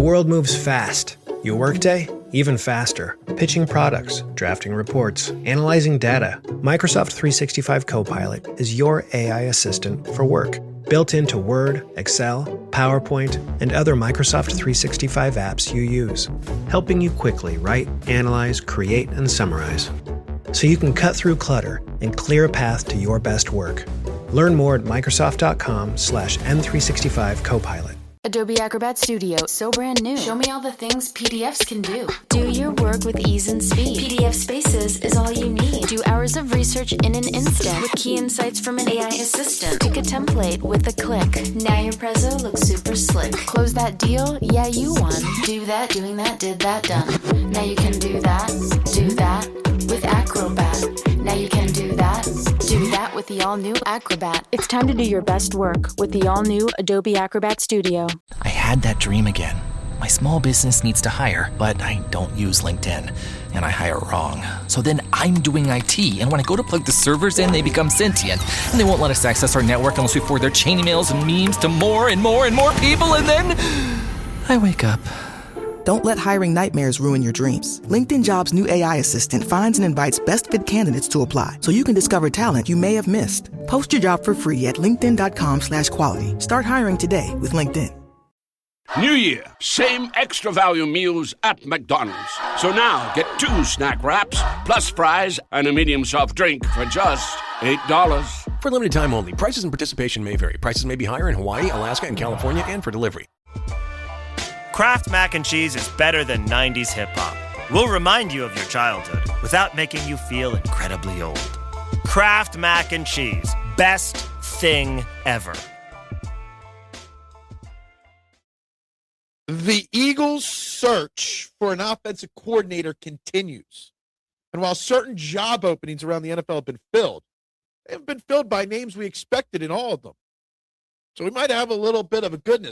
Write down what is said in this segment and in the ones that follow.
world moves fast. Your workday, even faster. Pitching products, drafting reports, analyzing data. Microsoft 365 Copilot is your AI assistant for work. Built into Word, Excel, PowerPoint, and other Microsoft 365 apps you use. Helping you quickly write, analyze, create, and summarize. So you can cut through clutter and clear a path to your best work. Learn more at Microsoft.com/M365 Copilot. Adobe Acrobat Studio, so brand new. Show me all the things PDFs can do. Do your work with ease and speed. PDF Spaces is all you need. Do hours of research in an instant with key insights from an AI assistant. Pick a template with a click. Now your prezzo looks super slick. Close that deal? Yeah, you won. Do that, doing that, did that, done. Now you can do that with Acrobat. Now you can do that with the all-new Acrobat. It's time to do your best work with the all-new Adobe Acrobat Studio. I had that dream again. My small business needs to hire, but I don't use LinkedIn, and I hire wrong. So then I'm doing IT, and when I go to plug the servers in, they become sentient, and they won't let us access our network unless we forward their chain emails and memes to more and more and more people, and then I wake up. Don't let hiring nightmares ruin your dreams. LinkedIn Jobs' new AI assistant finds and invites best fit candidates to apply so you can discover talent you may have missed. Post your job for free at linkedin.com/quality. Start hiring today with LinkedIn. New Year, same extra value meals at McDonald's. So now get 2 snack wraps, plus fries, and a medium soft drink for just $8. For limited time only. Prices and participation may vary. Prices may be higher in Hawaii, Alaska, and California, and for delivery. Kraft Mac and Cheese is better than 90s hip-hop. We'll remind you of your childhood without making you feel incredibly old. Kraft Mac and Cheese. Best thing ever. The Eagles' search for an offensive coordinator continues. And while certain job openings around the NFL have been filled, they haven't been filled by names we expected in all of them. So we might have a little bit of a good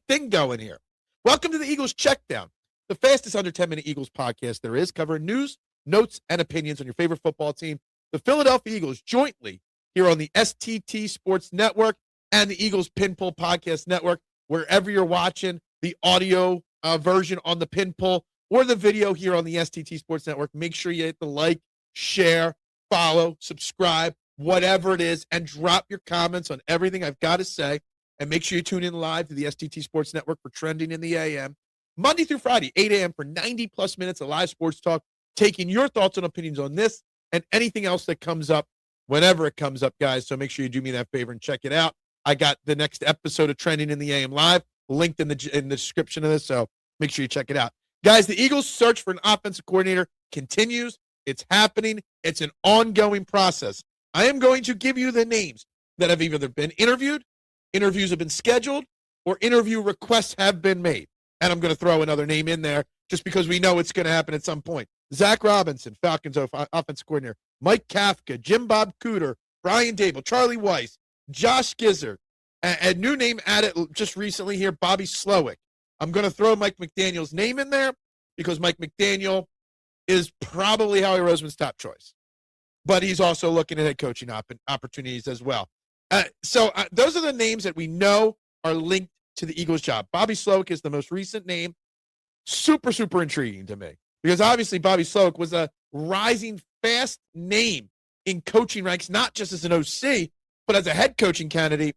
thing going here. Welcome to the Eagles Checkdown, the fastest under 10-minute Eagles podcast there is, covering news, notes, and opinions on your favorite football team, the Philadelphia Eagles, jointly here on the STT Sports Network and the Eagles Pinpull Podcast Network, wherever you're watching the audio version on the Pinpull or the video here on the STT Sports Network. Make sure you hit the like, share, follow, subscribe, whatever it is, and drop your comments on everything I've got to say. And make sure you tune in live to the STT Sports Network for Trending in the AM. Monday through Friday, 8 a.m. for 90-plus minutes of live sports talk, taking your thoughts and opinions on this and anything else that comes up whenever it comes up, guys. So make sure you do me that favor and check it out. I got the next episode of Trending in the AM live linked in the description of this, so make sure you check it out. Guys, the Eagles' search for an offensive coordinator continues. It's happening. It's an ongoing process. I am going to give you the names that have either been interviewed, interviews have been scheduled, or interview requests have been made. And I'm going to throw another name in there just because we know it's going to happen at some point. Zach Robinson, Falcons offensive coordinator. Mike Kafka, Jim Bob Cooter, Brian Dable, Charlie Weiss, Josh Gizzard, a new name added just recently here, Bobby Slowick. I'm going to throw Mike McDaniel's name in there because Mike McDaniel is probably Howie Roseman's top choice. But he's also looking at head coaching opportunities as well. So those are the names that we know are linked to the Eagles job. Bobby Slowick is the most recent name. Super, super intriguing to me because obviously Bobby Slowick was a rising fast name in coaching ranks, not just as an OC, but as a head coaching candidate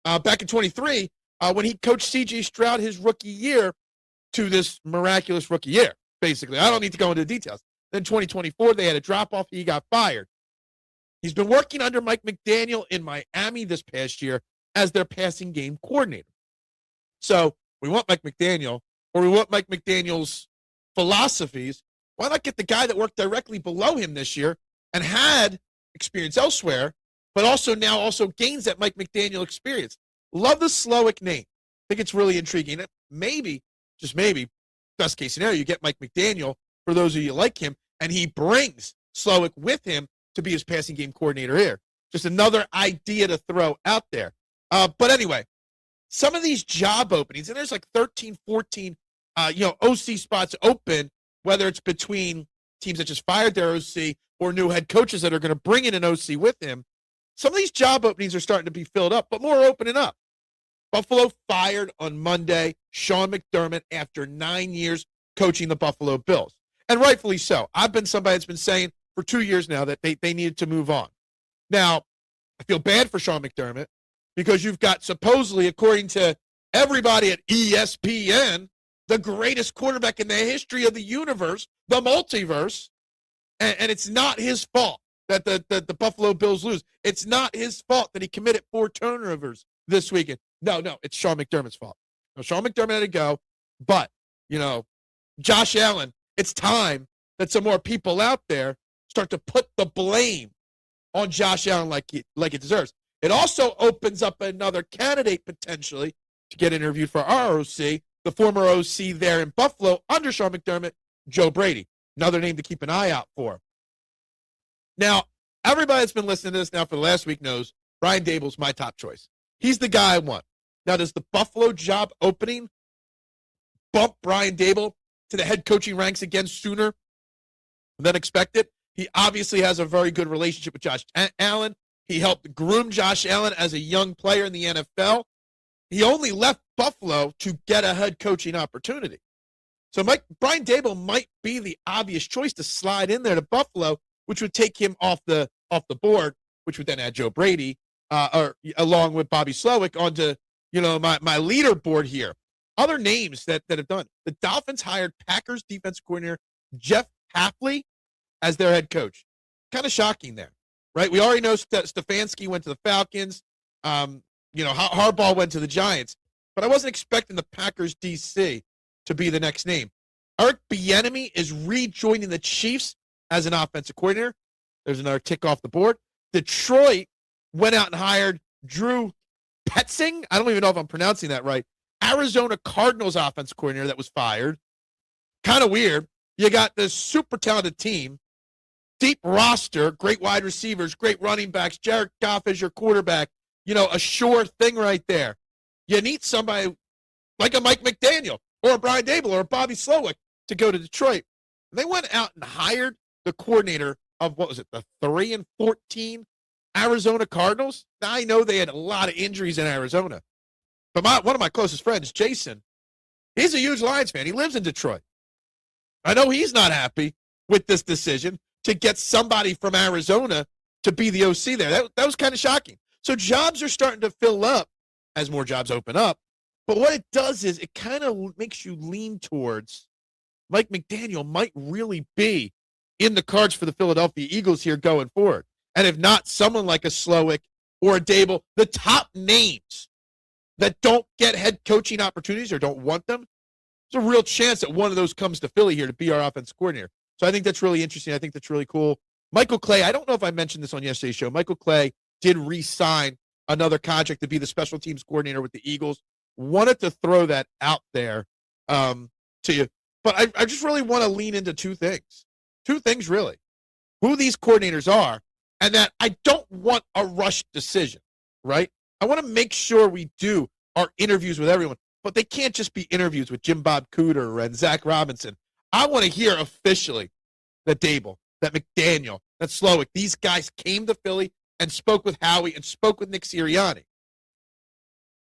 back in 23 when he coached C.J. Stroud his rookie year to this miraculous rookie year, basically. I don't need to go into the details. Then 2024, they had a drop-off. He got fired. He's been working under Mike McDaniel in Miami this past year as their passing game coordinator. So we want Mike McDaniel, or we want Mike McDaniel's philosophies. Why not get the guy that worked directly below him this year and had experience elsewhere, but also gains that Mike McDaniel experience? Love the Slowick name. I think it's really intriguing. Maybe, just maybe, best case scenario, you get Mike McDaniel, for those of you like him, and he brings Slowick with him to be his passing game coordinator here. Just another idea to throw out there. But anyway, some of these job openings, and there's like 13, 14, OC spots open, whether it's between teams that just fired their OC or new head coaches that are going to bring in an OC with him. Some of these job openings are starting to be filled up, but more are opening up. Buffalo fired on Monday Sean McDermott after 9 years coaching the Buffalo Bills. And rightfully so. I've been somebody that's been saying for 2 years now that they needed to move on. Now, I feel bad for Sean McDermott because you've got supposedly, according to everybody at ESPN, the greatest quarterback in the history of the universe, the multiverse, and it's not his fault that the Buffalo Bills lose. It's not his fault that he committed 4 turnovers this weekend. No, it's Sean McDermott's fault. No, Sean McDermott had to go, but, Josh Allen, it's time that some more people out there start to put the blame on Josh Allen like it deserves. It also opens up another candidate potentially to get interviewed for our OC, the former OC there in Buffalo under Sean McDermott, Joe Brady. Another name to keep an eye out for. Now, everybody that's been listening to this now for the last week knows Brian Daboll's my top choice. He's the guy I want. Now, does the Buffalo job opening bump Brian Daboll to the head coaching ranks again sooner than expected? He obviously has a very good relationship with Josh Allen. He helped groom Josh Allen as a young player in the NFL. He only left Buffalo to get a head coaching opportunity. So Brian Daboll might be the obvious choice to slide in there to Buffalo, which would take him off the board, which would then add Joe Brady, or along with Bobby Slowick onto my leaderboard here. Other names that have done. The Dolphins hired Packers defensive coordinator Jeff Hafley as their head coach. Kind of shocking there, right? We already know Stefanski went to the Falcons. Harbaugh went to the Giants. But I wasn't expecting the Packers DC to be the next name. Eric Bieniemy is rejoining the Chiefs as an offensive coordinator. There's another tick off the board. Detroit went out and hired Drew Petzing. I don't even know if I'm pronouncing that right. Arizona Cardinals offensive coordinator that was fired. Kind of weird. You got this super talented team, deep roster, great wide receivers, great running backs, Jared Goff as your quarterback, a sure thing right there. You need somebody like a Mike McDaniel or a Brian Daboll or a Bobby Slowick to go to Detroit. They went out and hired the coordinator of, the 3-14 Arizona Cardinals? Now, I know they had a lot of injuries in Arizona. But one of my closest friends, Jason, he's a huge Lions fan. He lives in Detroit. I know he's not happy with this decision to get somebody from Arizona to be the OC there. That was kind of shocking. So jobs are starting to fill up as more jobs open up. But what it does is it kind of makes you lean towards Mike McDaniel might really be in the cards for the Philadelphia Eagles here going forward. And if not, someone like a Slowick or a Daboll, the top names that don't get head coaching opportunities or don't want them, there's a real chance that one of those comes to Philly here to be our offensive coordinator. So I think that's really interesting. I think that's really cool. Michael Clay, I don't know if I mentioned this on yesterday's show. Michael Clay did re-sign another contract to be the special teams coordinator with the Eagles. Wanted to throw that out there to you. But I just really want to lean into two things. Two things, really. Who these coordinators are, and that I don't want a rushed decision, right? I want to make sure we do our interviews with everyone, but they can't just be interviews with Jim Bob Cooter and Zach Robinson. I want to hear officially that Daboll, that McDaniel, that Slowick, these guys came to Philly and spoke with Howie and spoke with Nick Sirianni,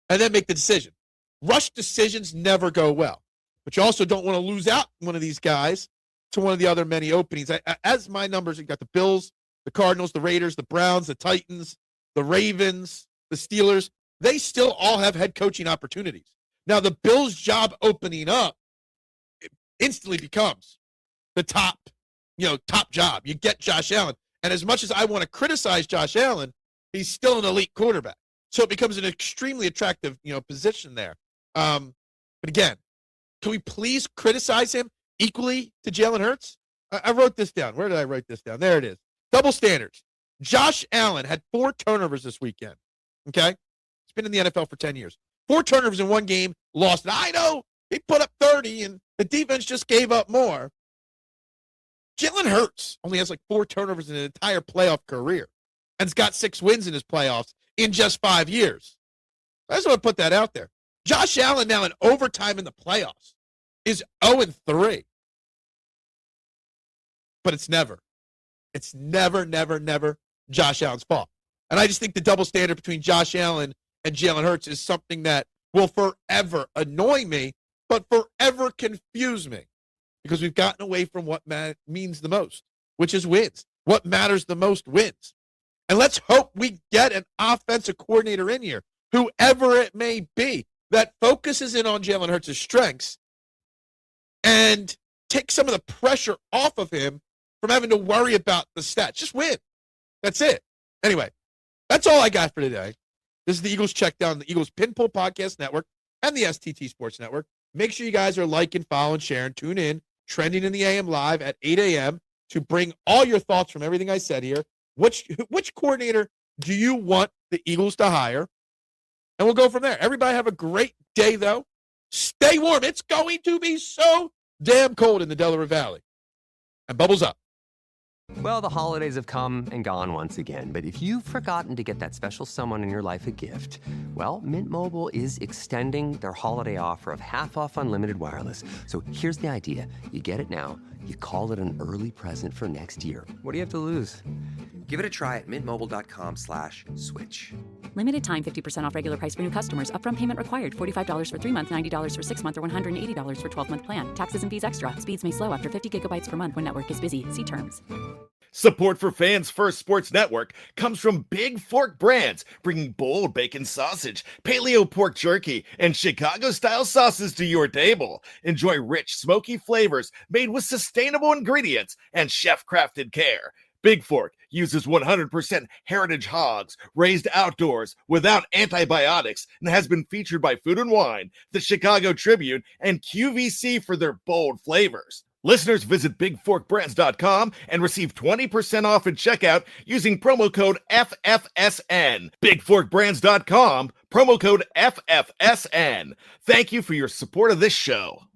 and then make the decision. Rushed decisions never go well, but you also don't want to lose out one of these guys to one of the other many openings. As my numbers, you got the Bills, the Cardinals, the Raiders, the Browns, the Titans, the Ravens, the Steelers. They still all have head coaching opportunities. Now, the Bills' job opening up instantly becomes the top job. You get Josh Allen. And as much as I want to criticize Josh Allen, he's still an elite quarterback. So it becomes an extremely attractive, position there. But again, can we please criticize him equally to Jalen Hurts? I wrote this down. Where did I write this down? There it is. Double standards. Josh Allen had 4 turnovers this weekend. Okay? He's been in the NFL for 10 years. 4 turnovers in one game, lost. And I know he put up 30, and the defense just gave up more. Jalen Hurts only has 4 turnovers in an entire playoff career and's got 6 wins in his playoffs in just 5 years. I just want to put that out there. Josh Allen now in overtime in the playoffs is 0-3. But it's never Josh Allen's fault. And I just think the double standard between Josh Allen and Jalen Hurts is something that will forever annoy me, but forever confuse me, because we've gotten away from what means the most, which is wins. What matters the most wins. And let's hope we get an offensive coordinator in here, whoever it may be, that focuses in on Jalen Hurts' strengths and take some of the pressure off of him from having to worry about the stats. Just win. That's it. Anyway, that's all I got for today. This is the Eagles Checkdown, the Eagles Pinpool Podcast Network, and the STT Sports Network. Make sure you guys are liking, following, sharing, tune in, trending in the AM live at 8 a.m. to bring all your thoughts from everything I said here. Which coordinator do you want the Eagles to hire? And we'll go from there. Everybody have a great day, though. Stay warm. It's going to be so damn cold in the Delaware Valley. And bubbles up. Well, the holidays have come and gone once again, but if you've forgotten to get that special someone in your life a gift, well, Mint Mobile is extending their holiday offer of half off unlimited wireless. So here's the idea. You get it now, you call it an early present for next year. What do you have to lose? Give it a try at mintmobile.com/switch. Limited time 50% off regular price for new customers. Upfront payment required. $45 for 3 months, $90 for 6 months, or $180 for 12-month plan. Taxes and fees extra. Speeds may slow after 50 gigabytes per month when network is busy. See terms. Support for Fans First Sports Network comes from Big Fork Brands, bringing bold bacon sausage, paleo pork jerky, and Chicago-style sauces to your table. Enjoy rich, smoky flavors made with sustainable ingredients and chef-crafted care. Big Fork uses 100% heritage hogs raised outdoors without antibiotics and has been featured by Food and Wine, the Chicago Tribune, and QVC for their bold flavors. Listeners visit bigforkbrands.com and receive 20% off at checkout using promo code FFSN. Bigforkbrands.com, promo code FFSN. Thank you for your support of this show.